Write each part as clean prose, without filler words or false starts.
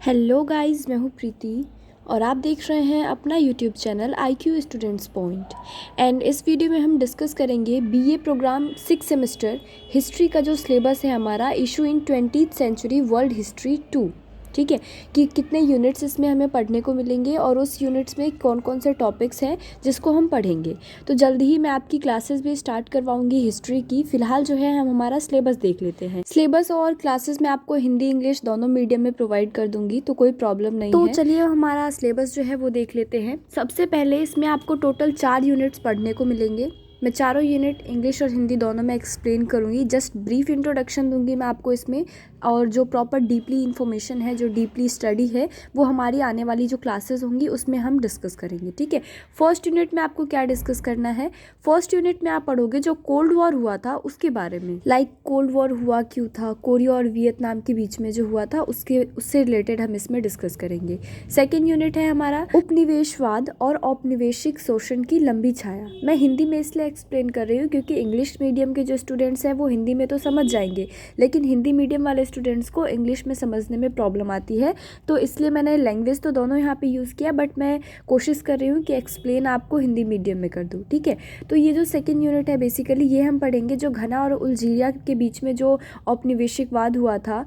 Hello guys, मैं हूँ प्रीति और आप देख रहे हैं अपना YouTube channel IQ students point. And इस वीडियो में हम डिस्कस करेंगे बीए प्रोग्राम 6 सेमेस्टर हिस्ट्री का जो सिलेबस है हमारा issue in 20th century world history 2। ठीक है कि कितने यूनिट्स इसमें हमें पढ़ने को मिलेंगे और उस यूनिट्स में कौन कौन से टॉपिक्स हैं जिसको हम पढ़ेंगे। तो जल्दी ही मैं आपकी क्लासेस भी स्टार्ट करवाऊंगी हिस्ट्री की। फिलहाल जो है हम हमारा सिलेबस देख लेते हैं। सिलेबस और क्लासेस मैं आपको हिंदी इंग्लिश दोनों मीडियम में प्रोवाइड कर दूंगी, तो कोई प्रॉब्लम नहीं है। तो चलिए हमारा सिलेबस जो है वो देख लेते हैं। सबसे पहले इसमें आपको टोटल 4 यूनिट्स पढ़ने को मिलेंगे। मैं चारों यूनिट इंग्लिश और हिंदी दोनों में एक्सप्लेन करूँगी। जस्ट ब्रीफ इंट्रोडक्शन दूंगी मैं आपको इसमें, और जो प्रॉपर डीपली इन्फॉर्मेशन है, जो डीपली स्टडी है, वो हमारी आने वाली जो क्लासेस होंगी उसमें हम डिस्कस करेंगे। ठीक है, फर्स्ट यूनिट में आपको क्या डिस्कस करना है। फर्स्ट यूनिट में आप पढ़ोगे जो कोल्ड वॉर हुआ था उसके बारे में, लाइक कोल्ड वॉर हुआ क्यों था, कोरिया और वियतनाम के बीच में जो हुआ था उससे रिलेटेड हम इसमें डिस्कस करेंगे। सेकेंड यूनिट है हमारा उपनिवेशवाद और औपनिवेशिक शोषण की लंबी छाया। मैं हिंदी में इसलिए एक्सप्लेन कर रही हूँ क्योंकि इंग्लिश मीडियम के जो स्टूडेंट्स हैं वो हिंदी में तो समझ जाएंगे, लेकिन हिंदी मीडियम वाले स्टूडेंट्स को इंग्लिश में समझने में प्रॉब्लम आती है। तो इसलिए मैंने लैंग्वेज तो दोनों यहाँ पे यूज़ किया, बट मैं कोशिश कर रही हूँ कि एक्सप्लेन आपको हिंदी मीडियम में कर दूँ। ठीक है, तो ये जो सेकंड यूनिट है बेसिकली ये हम पढ़ेंगे जो घना और अल्जीरिया के बीच में जो औपनिवेशिकवाद हुआ था,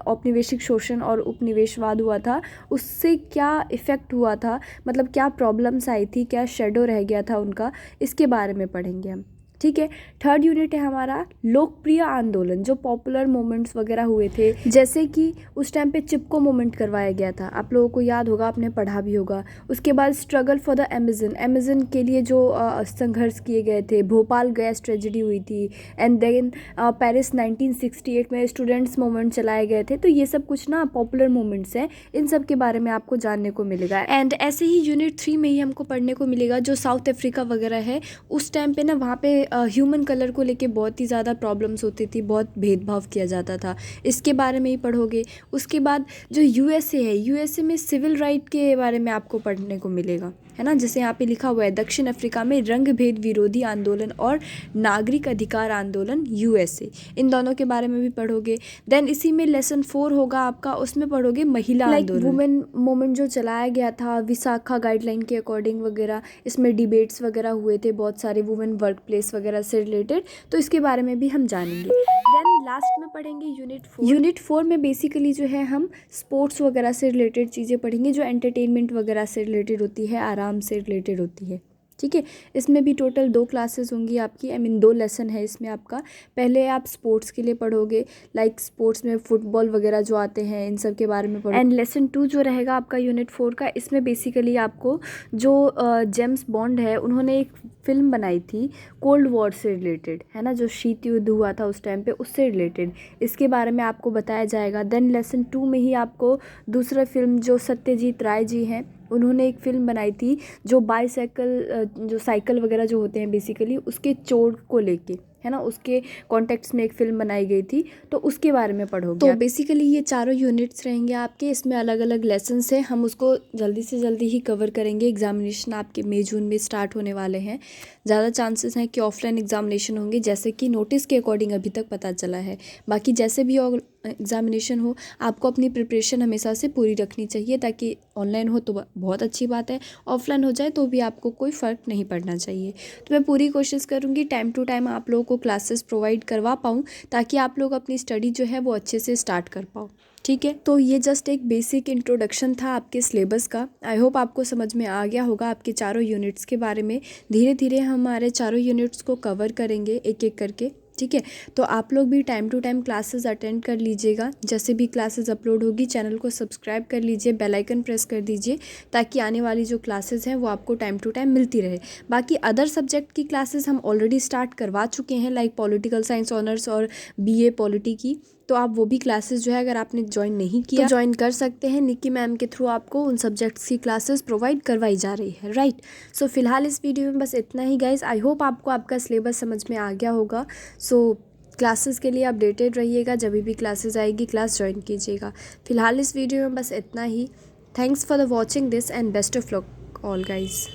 औपनिवेशिक शोषण और उपनिवेशवाद हुआ था, उससे क्या इफ़ेक्ट हुआ था, मतलब क्या प्रॉब्लम्स आई थी, क्या शेडो रह गया था उनका, इसके बारे में पढ़ेंगे हम। ठीक है, थर्ड यूनिट है हमारा लोकप्रिय आंदोलन, जो पॉपुलर मोमेंट्स वगैरह हुए थे, जैसे कि उस टाइम पे चिपको मोमेंट करवाया गया था, आप लोगों को याद होगा, आपने पढ़ा भी होगा। उसके बाद स्ट्रगल फॉर द अमेज़न के लिए जो संघर्ष किए गए थे, भोपाल गैस ट्रेजेडी हुई थी, एंड देन पेरिस 1968 में स्टूडेंट्स मूवमेंट चलाए गए थे। तो ये सब कुछ ना पॉपुलर मोमेंट्स हैं, इन सब के बारे में आपको जानने को मिलेगा। एंड ऐसे ही यूनिट 3 में ही हमको पढ़ने को मिलेगा जो साउथ अफ्रीका वगैरह है, उस टाइम पे ना वहाँ पे ह्यूमन कलर को लेके बहुत ही ज़्यादा प्रॉब्लम्स होती थी, बहुत भेदभाव किया जाता था, इसके बारे में ही पढ़ोगे। उसके बाद जो यूएसए है, यूएसए में सिविल राइट के बारे में आपको पढ़ने को मिलेगा, है ना। जैसे यहाँ पे लिखा हुआ है दक्षिण अफ्रीका में रंग भेद विरोधी आंदोलन और नागरिक अधिकार आंदोलन यूएसए, इन दोनों के बारे में भी पढ़ोगे। देन इसी में लेसन 4 होगा आपका, उसमें पढ़ोगे महिला आंदोलन, वुमेन मूवमेंट जो चलाया गया था विशाखा गाइडलाइन के अकॉर्डिंग वगैरह, इसमें डिबेट्स वगैरह हुए थे बहुत सारे वुमेन वर्क प्लेस वगैरह से रिलेटेड, तो इसके बारे में भी हम जानेंगे। देन लास्ट में पढ़ेंगे यूनिट 4 में बेसिकली जो है हम स्पोर्ट्स वगैरह से रिलेटेड चीज़ें पढ़ेंगे, जो एंटरटेनमेंट वगैरह से रिलेटेड होती है, आराम से रिलेटेड होती है। ठीक है, इसमें भी टोटल 2 क्लासेस होंगी आपकी, 2 लेसन है इसमें आपका। पहले आप स्पोर्ट्स के लिए पढ़ोगे, लाइक स्पोर्ट्स में फुटबॉल वगैरह जो आते हैं, इन सब के बारे में पढ़ो। एंड लेसन 2 जो रहेगा आपका यूनिट 4 का, इसमें बेसिकली आपको जो जेम्स बॉन्ड है, उन्होंने एक फिल्म बनाई थी कोल्ड वॉर से रिलेटेड, है ना, जो शीत युद्ध हुआ था उस टाइम पे, उससे रिलेटेड, इसके बारे में आपको बताया जाएगा। देन लेसन 2 में ही आपको दूसरा फिल्म जो सत्यजीत राय जी हैं, उन्होंने एक फ़िल्म बनाई थी जो बाईसाइकिल, जो साइकिल वगैरह जो होते हैं बेसिकली, उसके चोट को लेके, है ना, उसके कॉन्टेक्स्ट में एक फ़िल्म बनाई गई थी, तो उसके बारे में पढ़ोगे। तो बेसिकली ये चारों यूनिट्स रहेंगे आपके, इसमें अलग अलग लेसन्स हैं, हम उसको जल्दी से जल्दी ही कवर करेंगे। एग्जामिनेशन आपके मई जून में स्टार्ट होने वाले हैं, ज़्यादा चांसेस हैं कि ऑफलाइन एग्जामिनेशन होंगे, जैसे कि नोटिस के अकॉर्डिंग अभी तक पता चला है। बाकी जैसे भी एग्जामिनेशन हो, आपको अपनी प्रिपरेशन हमेशा से पूरी रखनी चाहिए, ताकि ऑनलाइन हो तो बहुत अच्छी बात है, ऑफलाइन हो जाए तो भी आपको कोई फ़र्क नहीं पड़ना चाहिए। तो मैं पूरी कोशिश करूँगी टाइम टू टाइम आप लोगों को क्लासेस प्रोवाइड करवा पाऊँ, ताकि आप लोग अपनी स्टडी जो है वो अच्छे से स्टार्ट कर पाओ। ठीक है, तो ये जस्ट एक बेसिक इंट्रोडक्शन था आपके सिलेबस का। आई होप आपको समझ में आ गया होगा आपके चारों यूनिट्स के बारे में। धीरे धीरे हमारे चारों यूनिट्स को कवर करेंगे एक एक करके। ठीक है, तो आप लोग भी time to time classes attend कर लीजिएगा। जैसे भी क्लासेस अपलोड होगी चैनल को सब्सक्राइब कर लीजिए, बेल आइकन प्रेस कर दीजिए, ताकि आने वाली जो क्लासेस हैं वो आपको टाइम टू टाइम मिलती रहे। बाकी अदर सब्जेक्ट की क्लासेस हम ऑलरेडी स्टार्ट करवा चुके हैं, लाइक पॉलिटिकल साइंस ऑनर्स और बीए पॉलिटी की, तो आप वो भी क्लासेस जो है अगर आपने ज्वाइन नहीं किया तो ज्वाइन कर सकते हैं। निक्की मैम के थ्रू आपको उन सब्जेक्ट्स की क्लासेस प्रोवाइड करवाई जा रही है, राइट। सो फिलहाल इस वीडियो में बस इतना ही गाइस। आई होप आपको आपका सिलेबस समझ में आ गया होगा। सो क्लासेस के लिए अपडेटेड रहिएगा, जब भी क्लासेस आएगी क्लास ज्वाइन कीजिएगा। फिलहाल इस वीडियो में बस इतना ही। Thanks for the watching this and best of luck all guys.